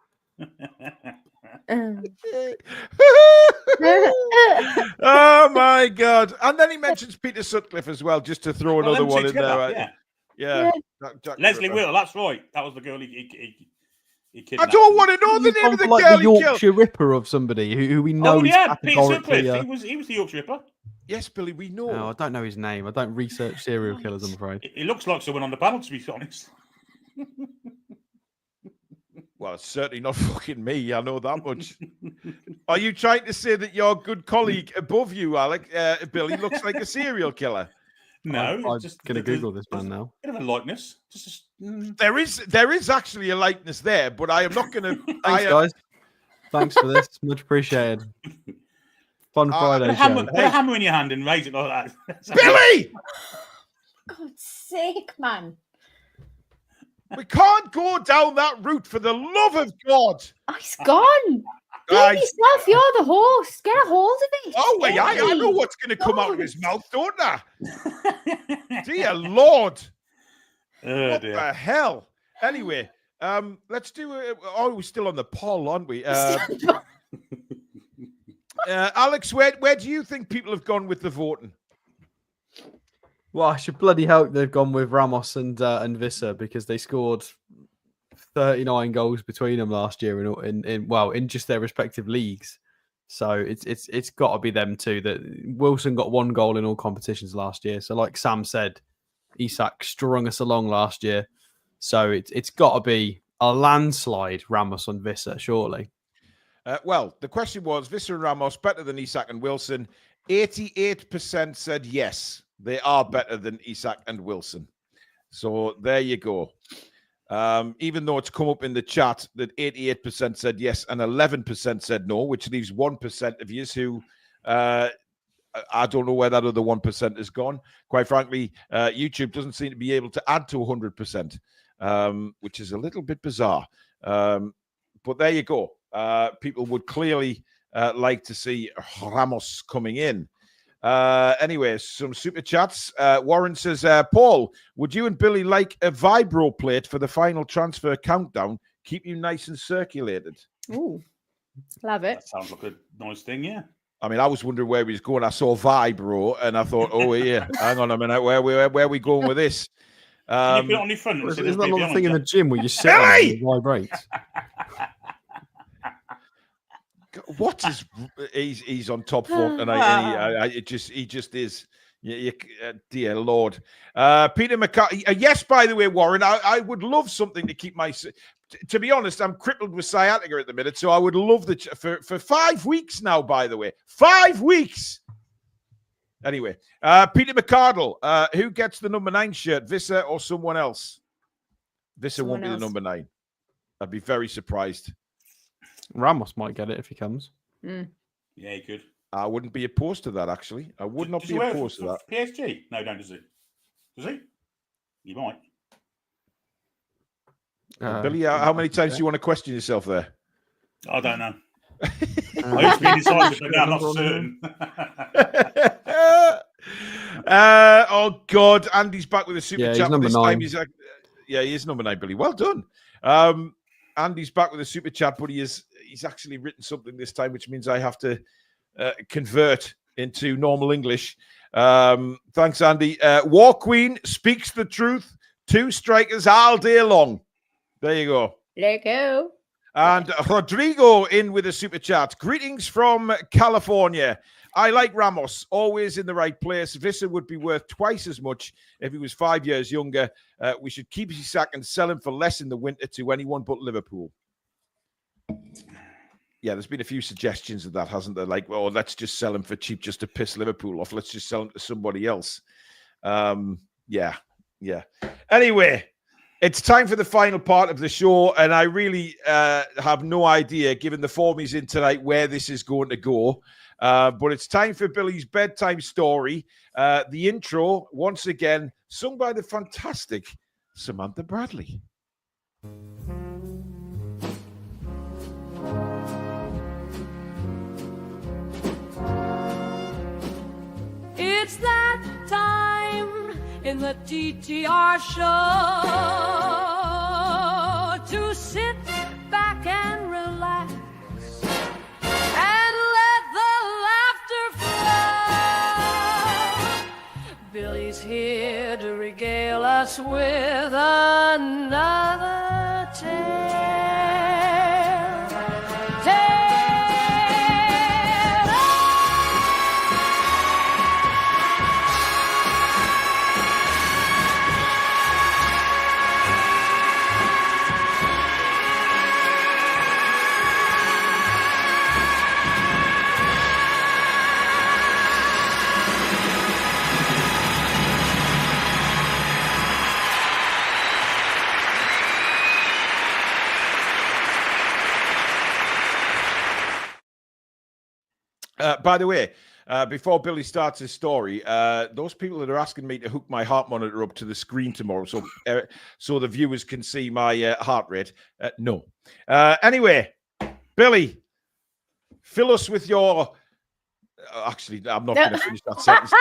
Oh my God! And then he mentions Peter Sutcliffe as well, just to throw another one in there. Right? Yeah. Leslie Will, that's right. That was the girl he kidnapped. I don't want to know the name of the girl the he Yorkshire killed. Ripper of somebody who we know is Peter Sutcliffe. categorically. He was the Yorkshire Ripper. Yes, Billy, we know. No, I don't know his name. I don't research serial killers, I'm afraid. He looks like someone on the panel, to be honest. Well, it's certainly not fucking me. I know that much. Are you trying to say that your good colleague above you, Billy, looks like a serial killer? No, I'm just going to Google this man now. Bit of a likeness. There is actually a likeness there, but I am not going to. Thanks, guys. Thanks for this. Much appreciated. Fun Friday. Put a hammer in your hand and raise it like that. Billy! God's sake, man. We can't go down that route, for the love of God. Oh, he's gone. Blame yourself. You're the host. Get a hold of it. Oh, wait, I know what's going to come out of his mouth, don't I? Dear Lord. What the hell? Anyway, let's do we're still on the poll, aren't we? Alex, where do you think people have gone with the voting? Well, I should bloody hope they've gone with Ramos and Visser, because they scored 39 goals between them last year in just their respective leagues. So it's got to be them two. That Wilson got 1 goal in all competitions last year. So like Sam said, Isak strung us along last year. So it's got to be a landslide Ramos and Visser, surely. Well, the question was, Visser and Ramos better than Isak and Wilson? 88% said yes. They are better than Isak and Wilson. So there you go. Even though it's come up in the chat that 88% said yes and 11% said no, which leaves 1% of you who I don't know where that other 1% has gone. Quite frankly, YouTube doesn't seem to be able to add to 100%, which is a little bit bizarre. But there you go. People would clearly like to see Ramos coming in. Anyway, some super chats. Warren says, Paul, would you and Billy like a vibro plate for the final transfer countdown? Keep you nice and circulated. Ooh, love it. That sounds like a nice thing, yeah. I mean, I was wondering where he was going. I saw vibro, and I thought, oh, yeah, hang on a minute. Where are we going with this? Can you put it on your front? Isn't that not the thing in the gym where you sit on it and vibrate? What is he's on top form tonight? He just is. Dear Lord, Peter McCarthy. Yes, by the way, Warren, I would love something to keep my. To be honest, I'm crippled with sciatica at the minute, so I would love for 5 weeks now. By the way, 5 weeks. Anyway, Peter McCardle, who gets the number 9 shirt, Visser or someone else? Visser won't be the number 9. I'd be very surprised. Ramos might get it if he comes. Yeah, he could. I wouldn't be opposed to that, actually. I would not be opposed to that. PSG? No, don't, does he? Does he? You might. Billy, how many times do you want to question yourself there? I don't know. I used to be decisive, but now I'm not certain. Oh, God. Andy's back with a super chat. He's number 9. He is number 9, Billy. Well done. Andy's back with a super chat, but he's actually written something this time, which means I have to convert into normal English. Thanks, Andy. War Queen speaks the truth. 2 strikers all day long. There you go. Let go. And Rodrigo in with a super chat. Greetings from California. I like Ramos, always in the right place. Visser would be worth twice as much if he was 5 years younger. We should keep Isak and sell him for less in the winter to anyone but Liverpool. Yeah, there's been a few suggestions of that, hasn't there? Like, well, let's just sell him for cheap just to piss Liverpool off. Let's just sell him to somebody else. Yeah. Anyway, it's time for the final part of the show, and I really have no idea, given the form he's in tonight, where this is going to go. But it's time for Billy's bedtime story. The intro, once again, sung by the fantastic Samantha Bradley. It's that time in the TTR show to sit back and relax and let the laughter flow. Billy's here to regale us with another tale. By the way, before Billy starts his story, those people that are asking me to hook my heart monitor up to the screen tomorrow so the viewers can see my heart rate, no. Anyway, Billy, fill us with your... Actually, I'm not going to finish that sentence.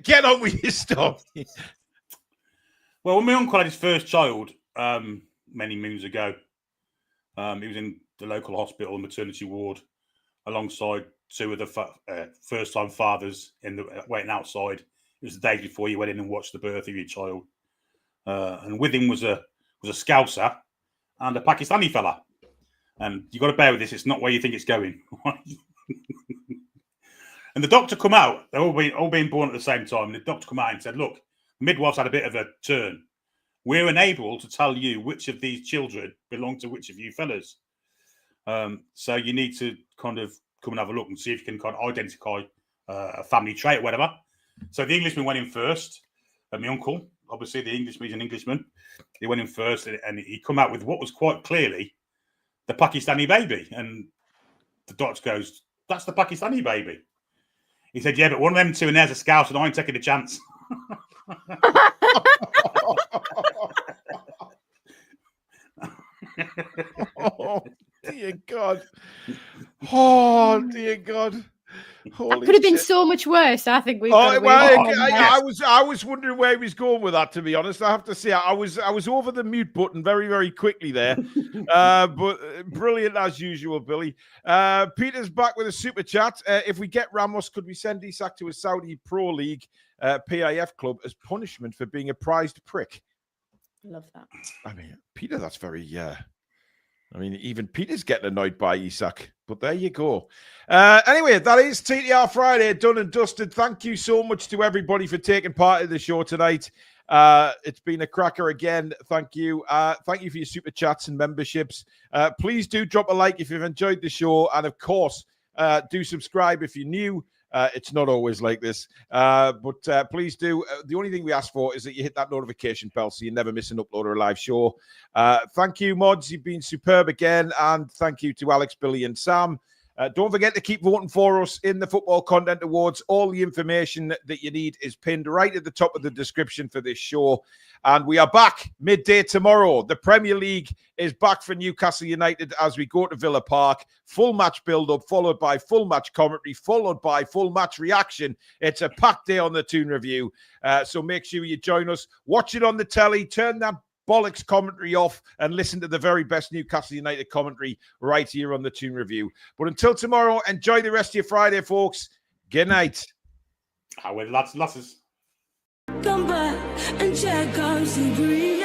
Get on with your stuff. Well, when my uncle had his first child many moons ago, he was in the local hospital, maternity ward, alongside 2 of the first-time fathers waiting outside. It was the day before you went in and watched the birth of your child, and with him was a Scouser and a Pakistani fella. And you got to bear with this; it's not where you think it's going. And the doctor come out; they're all being born at the same time. And the doctor come out and said, "Look, the midwife's had a bit of a turn. We're unable to tell you which of these children belong to which of you fellas. So you need to kind of come and have a look and see if you can kind of identify a family trait or whatever." So the Englishman went in first, and my uncle, obviously the Englishman is an Englishman, he went in first, and he come out with what was quite clearly the Pakistani baby. And the doctor goes, "That's the Pakistani baby." He said, yeah, but one of them two and there's a scout, and I ain't taking a chance. Oh, dear God. Oh, dear God. That could have been so much worse. I think we've got I was wondering where he was going with that, to be honest. I have to say, I was over the mute button very, very quickly there. But brilliant as usual, Billy. Peter's back with a super chat. If we get Ramos, could we send Isak to a Saudi Pro League PIF club as punishment for being a prized prick? Love that. I mean, Peter, that's very I mean, even Peter's getting annoyed by Isak, but there you go. Anyway, that is TTR Friday, done and dusted. Thank you so much to everybody for taking part of the show tonight. It's been a cracker again. Thank you. Thank you for your super chats and memberships. Please do drop a like if you've enjoyed the show. And of course, do subscribe if you're new. It's not always like this, but please do. The only thing we ask for is that you hit that notification bell so you never miss an upload or a live show. Thank you, mods. You've been superb again. And thank you to Alex, Billy, and Sam. Don't forget to keep voting for us in the Football Content Awards. All the information that you need is pinned right at the top of the description for this show. And we are back midday tomorrow. The Premier League is back for Newcastle United as we go to Villa Park. Full match build-up, followed by full match commentary, followed by full match reaction. It's a packed day on the Toon Review. So make sure you join us. Watch it on the telly. Turn that bollocks commentary off and listen to the very best Newcastle United commentary right here on the Toon Review. But until tomorrow, enjoy the rest of your Friday, folks. Good night. With lots of losses. Come back and check out the breeze.